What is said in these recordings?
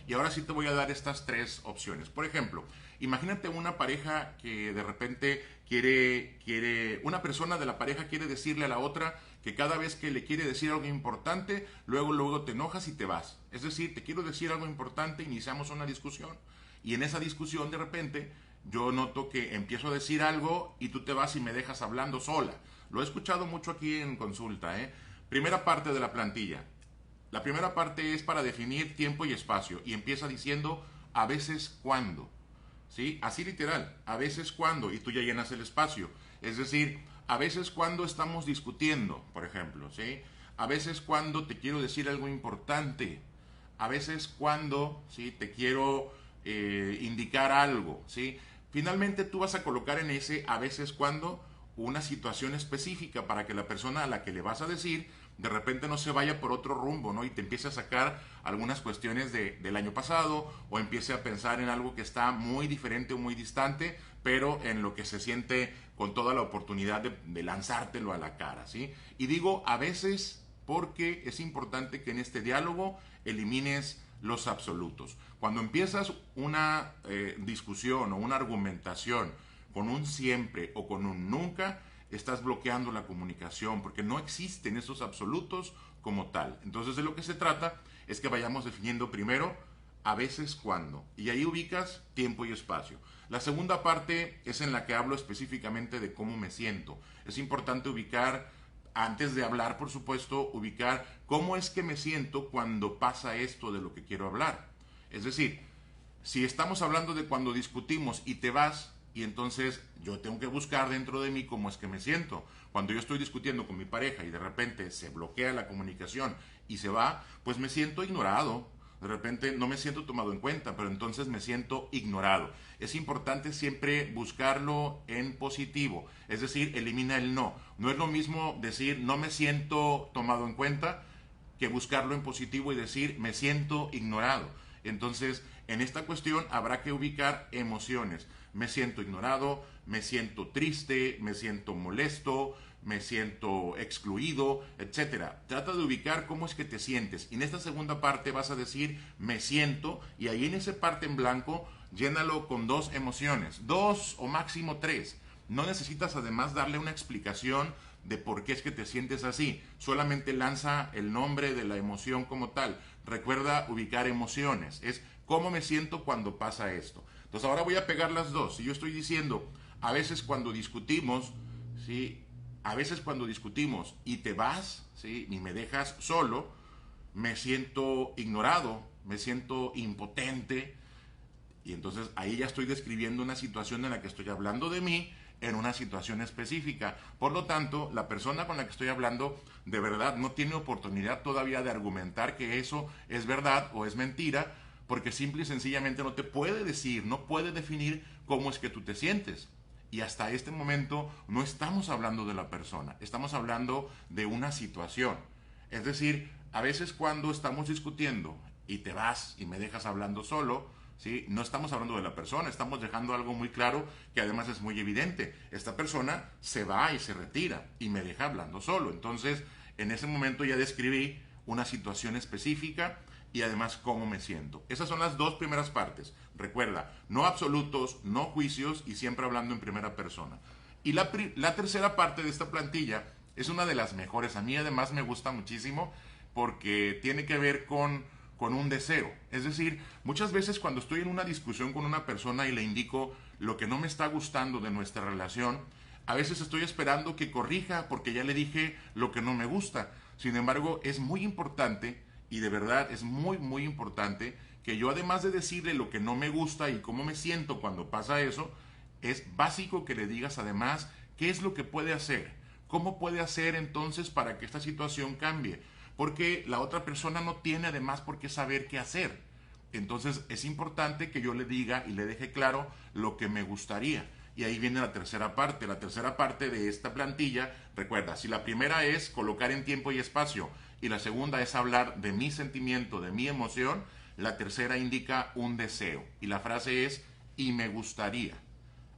Y ahora sí te voy a dar estas tres opciones. Por ejemplo, imagínate una pareja que de repente una persona de la pareja quiere decirle a la otra que cada vez que le quiere decir algo importante, luego te enojas y te vas. Es decir, te quiero decir algo importante, iniciamos una discusión y en esa discusión de repente yo noto que empiezo a decir algo y tú te vas y me dejas hablando sola. Lo he escuchado mucho aquí en consulta, ¿eh? Primera parte de la plantilla. La primera parte es para definir tiempo y espacio y empieza diciendo a veces cuando. ¿Sí? Así literal, a veces cuando, y tú ya llenas el espacio. Es decir, a veces cuando estamos discutiendo, por ejemplo, ¿sí? A veces cuando te quiero decir algo importante, a veces cuando, ¿sí? Te quiero indicar algo, ¿sí? Finalmente tú vas a colocar en ese a veces cuando una situación específica para que la persona a la que le vas a decir de repente no se vaya por otro rumbo, ¿no? Y te empiece a sacar algunas cuestiones del año pasado o empiece a pensar en algo que está muy diferente o muy distante, pero en lo que se siente con toda la oportunidad de lanzártelo a la cara, ¿sí? Y digo a veces porque es importante que en este diálogo elimines los absolutos. Cuando empiezas una discusión o una argumentación con un siempre o con un nunca, estás bloqueando la comunicación porque no existen esos absolutos como tal. Entonces de lo que se trata es que vayamos definiendo primero a veces cuándo y ahí ubicas tiempo y espacio. La segunda parte es en la que hablo específicamente de cómo me siento. Es importante ubicar, antes de hablar por supuesto, ubicar cómo es que me siento cuando pasa esto de lo que quiero hablar. Es decir, si estamos hablando de cuando discutimos y te vas, y entonces yo tengo que buscar dentro de mí cómo es que me siento. Cuando yo estoy discutiendo con mi pareja y de repente se bloquea la comunicación y se va, pues me siento ignorado. De repente no me siento tomado en cuenta, pero entonces me siento ignorado. Es importante siempre buscarlo en positivo, es decir, elimina el no. No es lo mismo decir no me siento tomado en cuenta que buscarlo en positivo y decir me siento ignorado. Entonces, en esta cuestión habrá que ubicar emociones. Me siento ignorado, me siento triste, me siento molesto, me siento excluido, etcétera. Trata de ubicar cómo es que te sientes. Y en esta segunda parte vas a decir me siento y ahí en esa parte en blanco llénalo con dos emociones, dos o máximo tres. No necesitas además darle una explicación de por qué es que te sientes así. Solamente lanza el nombre de la emoción como tal. Recuerda ubicar emociones. Es cómo me siento cuando pasa esto. Entonces ahora voy a pegar las dos. Si yo estoy diciendo, a veces cuando discutimos, ¿sí? A veces cuando discutimos y te vas, ¿sí? Y me dejas solo, me siento ignorado, me siento impotente, y entonces ahí ya estoy describiendo una situación en la que estoy hablando de mí en una situación específica. Por lo tanto, la persona con la que estoy hablando de verdad no tiene oportunidad todavía de argumentar que eso es verdad o es mentira, porque simple y sencillamente no te puede decir, no puede definir cómo es que tú te sientes. Y hasta este momento no estamos hablando de la persona, estamos hablando de una situación. Es decir, a veces cuando estamos discutiendo y te vas y me dejas hablando solo, ¿sí? No estamos hablando de la persona, estamos dejando algo muy claro que además es muy evidente. Esta persona se va y se retira y me deja hablando solo. Entonces, en ese momento ya describí una situación específica y además cómo me siento. Esas son las dos primeras partes. Recuerda, no absolutos, no juicios y siempre hablando en primera persona. Y la tercera parte de esta plantilla es una de las mejores. A mí además me gusta muchísimo porque tiene que ver con un deseo. Es decir, muchas veces cuando estoy en una discusión con una persona y le indico lo que no me está gustando de nuestra relación, a veces estoy esperando que corrija porque ya le dije lo que no me gusta. Sin embargo, es muy importante y de verdad es muy importante que yo además de decirle lo que no me gusta y cómo me siento cuando pasa eso, es básico que le digas además qué es lo que puede hacer, cómo puede hacer entonces para que esta situación cambie, porque la otra persona no tiene además por qué saber qué hacer. Entonces es importante que yo le diga y le deje claro lo que me gustaría. Y ahí viene la tercera parte. La tercera parte de esta plantilla, recuerda, si la primera es colocar en tiempo y espacio y la segunda es hablar de mi sentimiento, de mi emoción, la tercera indica un deseo. Y la frase es y me gustaría.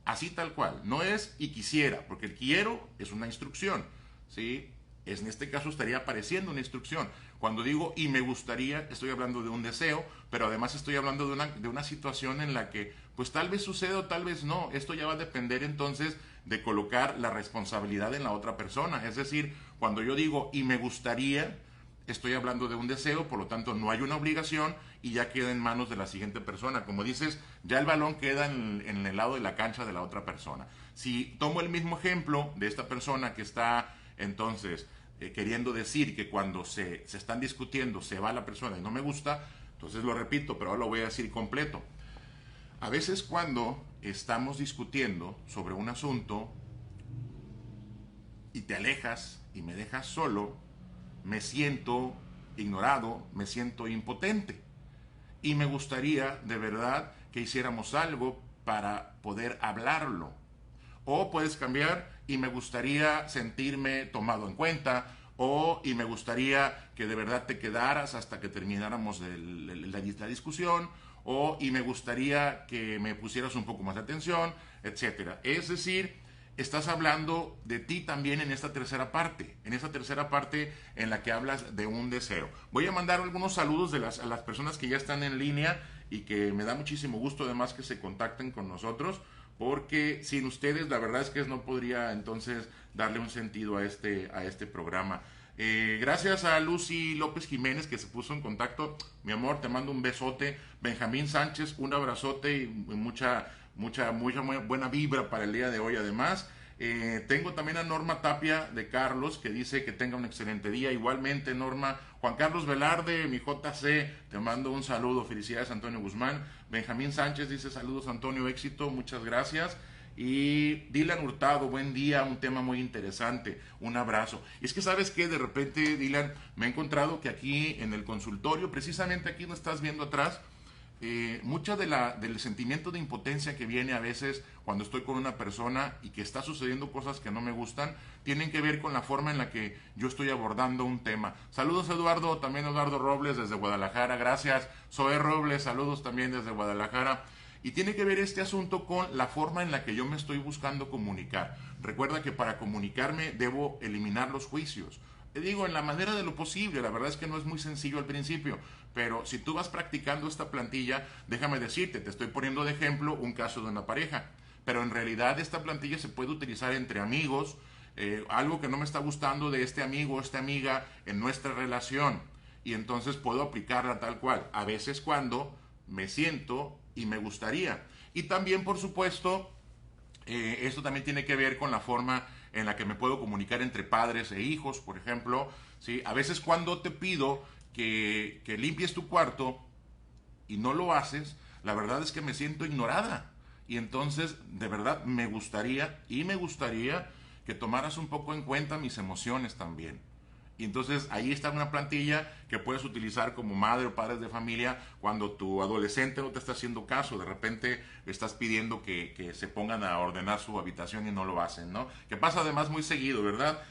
Así tal cual. No es y quisiera, porque el quiero es una instrucción, ¿sí? En este caso estaría apareciendo una instrucción. Cuando digo y me gustaría, estoy hablando de un deseo, pero además estoy hablando de una situación en la que pues tal vez suceda o tal vez no. Esto ya va a depender entonces de colocar la responsabilidad en la otra persona. Es decir, cuando yo digo y me gustaría, estoy hablando de un deseo, por lo tanto no hay una obligación y ya queda en manos de la siguiente persona. Como dices, ya el balón queda en el lado de la cancha de la otra persona. Si tomo el mismo ejemplo de esta persona que está entonces queriendo decir que cuando se están discutiendo se va la persona y no me gusta, entonces lo repito, pero ahora lo voy a decir completo. A veces cuando estamos discutiendo sobre un asunto y te alejas y me dejas solo, me siento ignorado, me siento impotente. Y me gustaría de verdad que hiciéramos algo para poder hablarlo. O puedes cambiar y me gustaría sentirme tomado en cuenta, o y me gustaría que de verdad te quedaras hasta que termináramos la discusión, o y me gustaría que me pusieras un poco más de atención, etcétera. Es decir, estás hablando de ti también en esta tercera parte en la que hablas de un deseo. Voy a mandar algunos saludos a las personas que ya están en línea y que me da muchísimo gusto además que se contacten con nosotros, porque sin ustedes la verdad es que no podría entonces darle un sentido a este programa. Gracias a Lucy López Jiménez que se puso en contacto. Mi amor, te mando un besote. Benjamín Sánchez, un abrazote y mucha buena vibra para el día de hoy además. Tengo también a Norma Tapia de Carlos que dice que tenga un excelente día. Igualmente Norma. Juan Carlos Velarde, mi JC, te mando un saludo. Felicidades Antonio Guzmán. Benjamín Sánchez dice saludos Antonio, éxito, muchas gracias. Y Dylan Hurtado, buen día, un tema muy interesante, un abrazo. Y es que sabes que de repente, Dylan, me he encontrado que aquí en el consultorio, precisamente aquí no estás viendo atrás, mucha del sentimiento de impotencia que viene a veces cuando estoy con una persona y que está sucediendo cosas que no me gustan, tienen que ver con la forma en la que yo estoy abordando un tema. Saludos Eduardo, también Eduardo Robles desde Guadalajara, gracias. Zoe Robles, saludos también desde Guadalajara. Y tiene que ver este asunto con la forma en la que yo me estoy buscando comunicar. Recuerda que para comunicarme debo eliminar los juicios. Te digo, en la manera de lo posible, la verdad es que no es muy sencillo al principio, pero si tú vas practicando esta plantilla, déjame decirte, te estoy poniendo de ejemplo un caso de una pareja, pero en realidad esta plantilla se puede utilizar entre amigos, algo que no me está gustando de este amigo o esta amiga en nuestra relación, y entonces puedo aplicarla tal cual, a veces cuando me siento y me gustaría. Y también, por supuesto, esto también tiene que ver con la forma en la que me puedo comunicar entre padres e hijos, por ejemplo. ¿Sí? A veces cuando te pido que limpies tu cuarto y no lo haces, la verdad es que me siento ignorada. Y entonces, de verdad, me gustaría que tomaras un poco en cuenta mis emociones también. Y entonces ahí está una plantilla que puedes utilizar como madre o padres de familia cuando tu adolescente no te está haciendo caso. De repente estás pidiendo que se pongan a ordenar su habitación y no lo hacen, ¿no? Que pasa además muy seguido, ¿verdad?